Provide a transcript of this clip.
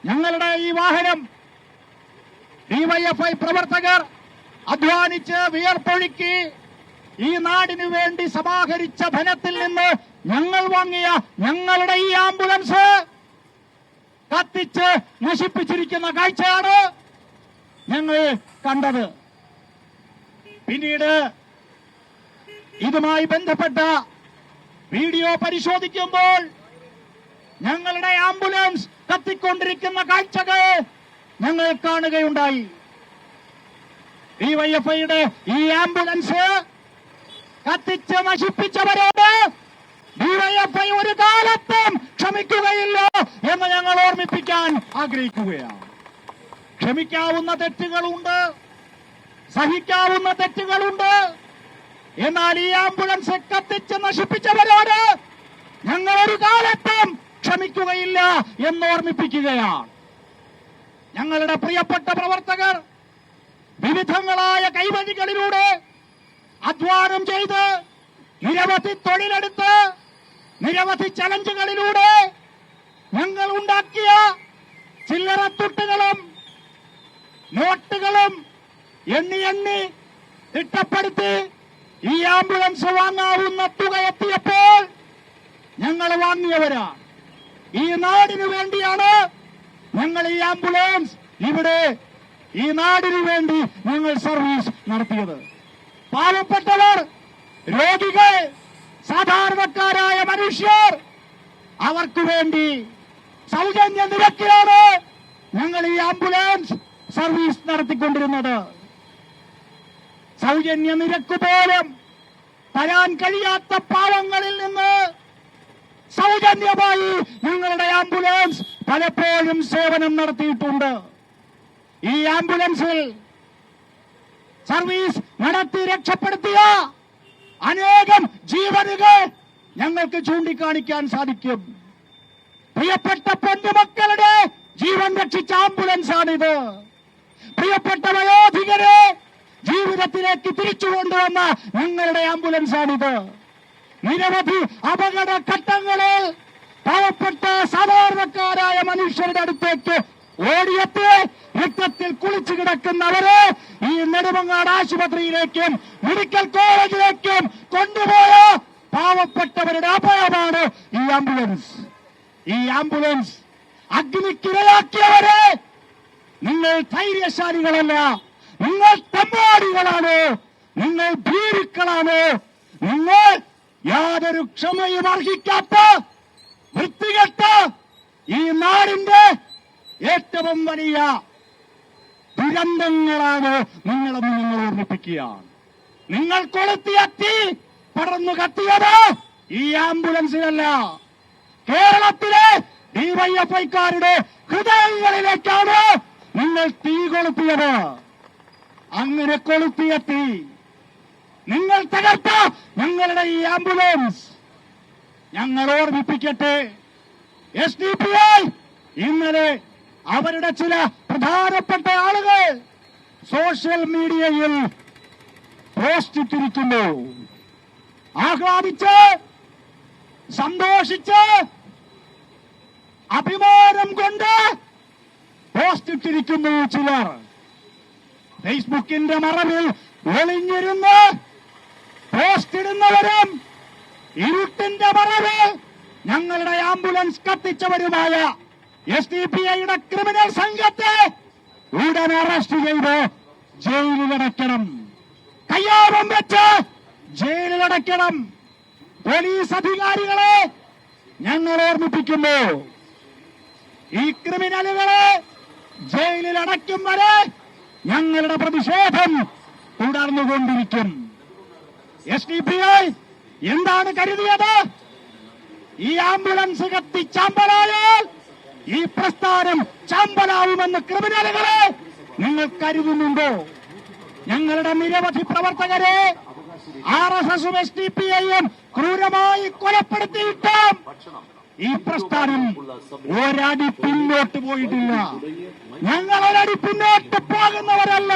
ഞങ്ങളുടെ ഈ വാഹനം ഡിവൈഎഫ്ഐ പ്രവർത്തകർ അധ്വാനിച്ച് വിയർപ്പൊഴുക്കി ഈ നാടിനു വേണ്ടി സമാഹരിച്ച ധനത്തിൽ നിന്ന് ഞങ്ങൾ വാങ്ങിയ ഞങ്ങളുടെ ഈ ആംബുലൻസ് കത്തിച്ച് നശിപ്പിച്ചിരിക്കുന്ന കാഴ്ചയാണ് ഞങ്ങൾ കണ്ടത്. പിന്നീട് ഇതുമായി ബന്ധപ്പെട്ട വീഡിയോ പരിശോധിക്കുമ്പോൾ ഞങ്ങളുടെ ആംബുലൻസ് കത്തിക്കൊണ്ടിരിക്കുന്ന കാഴ്ചകൾ ഞങ്ങൾ കാണുകയുണ്ടായി. ഡിവൈഎഫ്ഐയുടെ ഈ ആംബുലൻസ് കത്തിച്ച് നശിപ്പിച്ചവരോട് ഡിവൈഎഫ്ഐ ഒരു കാലത്തും ക്ഷമിക്കുകയില്ല എന്ന് ഞങ്ങൾ ഓർമ്മിപ്പിക്കാൻ ആഗ്രഹിക്കുകയാണ്. ക്ഷമിക്കാവുന്ന തെറ്റുകളുണ്ട്, സഹിക്കാവുന്ന തെറ്റുകളുണ്ട്. എന്നാൽ ഈ ആംബുലൻസ് കത്തിച്ച് നശിപ്പിച്ചവരോട് ഞങ്ങൾ ഒരു കാലത്തും ക്ഷമിക്കുകയില്ല എന്ന് ഓർമ്മിപ്പിക്കുകയാണ്. ഞങ്ങളുടെ പ്രിയപ്പെട്ട പ്രവർത്തകർ വിവിധങ്ങളായ കൈവഴികളിലൂടെ അധ്വാനം ചെയ്ത് നിരവധി തൊഴിലെടുത്ത് നിരവധി ചലഞ്ചുകളിലൂടെ ഞങ്ങൾ ഉണ്ടാക്കിയ ചില്ലറത്തുട്ടുകളും നോട്ടുകളും എണ്ണി എണ്ണി തിട്ടപ്പെടുത്തി ഈ ആംബുലൻസ് വാങ്ങാവുന്ന തുക എത്തിയപ്പോൾ ഞങ്ങൾ വാങ്ങിയവരാണ്. ഈ നാടിനു വേണ്ടിയാണ് ഞങ്ങൾ ഈ ആംബുലൻസ് ഇവിടെ ഈ നാടിനു വേണ്ടി ഞങ്ങൾ സർവീസ് നടത്തിയത്. പാവപ്പെട്ടവർ, രോഗികൾ, സാധാരണക്കാരായ മനുഷ്യർ, അവർക്ക് വേണ്ടി സൗജന്യ നിരക്കിലാണ് ഞങ്ങൾ ഈ ആംബുലൻസ് സർവീസ് നടത്തിക്കൊണ്ടിരുന്നത്. സൗജന്യ നിരക്ക് പോലും തരാൻ കഴിയാത്ത പാവങ്ങളിൽ നിന്ന് സൗജന്യമായി ഞങ്ങളുടെ ആംബുലൻസ് പലപ്പോഴും സേവനം നടത്തിയിട്ടുണ്ട്. ഈ ആംബുലൻസിൽ സർവീസ് നടത്തി രക്ഷപ്പെടുത്തിയ അനേകം ജീവനുകൾ ഞങ്ങൾക്ക് ചൂണ്ടിക്കാണിക്കാൻ സാധിക്കും. പ്രിയപ്പെട്ട പൊന്നുമക്കളുടെ ജീവൻ രക്ഷിച്ച ആംബുലൻസാണിത്. പ്രിയപ്പെട്ട വയോധികരെ ജീവിതത്തിലേക്ക് തിരിച്ചു കൊണ്ടുവന്ന ഞങ്ങളുടെ ആംബുലൻസാണിത്. നിരവധി അപകട ഘട്ടങ്ങളിൽ പാവപ്പെട്ട സാധാരണക്കാരായ മനുഷ്യരുടെ അടുത്തേക്ക് ഓടിയെത്തി രക്തത്തിൽ കുളിച്ചു കിടക്കുന്നവരെ ഈ നെടുമങ്ങാട് ആശുപത്രിയിലേക്കും മെഡിക്കൽ കോളേജിലേക്കും കൊണ്ടുപോയ പാവപ്പെട്ടവരുടെ അഭയമാണ് ഈ ആംബുലൻസ്. ഈ ആംബുലൻസ് അഗ്നിക്കിരയാക്കിയവരെ നിങ്ങൾ ധൈര്യശാലികളല്ല, നിങ്ങൾ തെമ്മാടികളാണ്, നിങ്ങൾ ഭീരുക്കളാണ്, നിങ്ങൾ യാതൊരു ക്ഷമയും അർഹിക്കാത്ത വൃത്തികെട്ട ഈ നാടിന്റെ ഏറ്റവും വലിയ ദുരന്തങ്ങളാണ് നിങ്ങളെന്ന് നിങ്ങൾ ഓർമ്മിപ്പിക്കുകയാണ്. നിങ്ങൾ കൊളുത്തിയ തീ പടർന്നു കത്തിയത് ഈ ആംബുലൻസിലല്ല, കേരളത്തിലെ ഡിവൈഎഫ്ഐക്കാരുടെ ഹൃദയങ്ങളിലേക്കാണ് നിങ്ങൾ തീ കൊളുത്തിയത്. അങ്ങനെ കൊളുത്തിയ തീ നിങ്ങൾ തകർത്ത ഞങ്ങളുടെ ഈ ആംബുലൻസ് ഞങ്ങൾ ഓർമ്മിപ്പിക്കട്ടെ. SDPI ഇന്നലെ അവരുടെ ചില പ്രധാനപ്പെട്ട ആളുകൾ സോഷ്യൽ മീഡിയയിൽ പോസ്റ്റ് ഇട്ടിരിക്കുന്നു. ആഹ്ലാദിച്ച് സന്തോഷിച്ച് അഭിമാനം കൊണ്ട് പോസ്റ്റ് ഇട്ടിരിക്കുന്നു ചിലർ. ഫേസ്ബുക്കിന്റെ മറവിൽ ഒളിഞ്ഞിരുന്ന് പോസ്റ്റ് ഇടുന്നവരും ഇരുട്ടിന്റെ മറവിൽ ഞങ്ങളുടെ ആംബുലൻസ് കത്തിച്ചവരുമായ SDPIയുടെ ക്രിമിനൽ സംഘത്തെ ഉടൻ അറസ്റ്റ് ചെയ്ത് ജയിലിലടയ്ക്കണം, കയ്യാമം വെച്ച് ജയിലിലടയ്ക്കണം. പോലീസ് അധികാരികളെ ഞങ്ങൾ ഓർമ്മിപ്പിക്കുന്നു, ഈ ക്രിമിനലുകളെ ജയിലിലടയ്ക്കും വരെ ഞങ്ങളുടെ പ്രതിഷേധം തുടർന്നുകൊണ്ടിരിക്കും. SDPI എന്താണ് കരുതിയത്? ഈ ആംബുലൻസ് കത്തി ചാമ്പലായാൽ ഈ പ്രസ്ഥാനം ചാമ്പലാവുമെന്ന് ക്രിമിനലുകളെ നിങ്ങൾ കരുതുന്നുണ്ടോ? ഞങ്ങളുടെ നിരവധി പ്രവർത്തകരെ RSSും SDPIയും ക്രൂരമായി കൊലപ്പെടുത്തിയിട്ടും ഈ പ്രസ്ഥാനം ഒരടി പിന്നോട്ട് പോയിട്ടില്ല. ഞങ്ങൾ ഒരടി പിന്നോട്ട് പോകുന്നവരല്ല.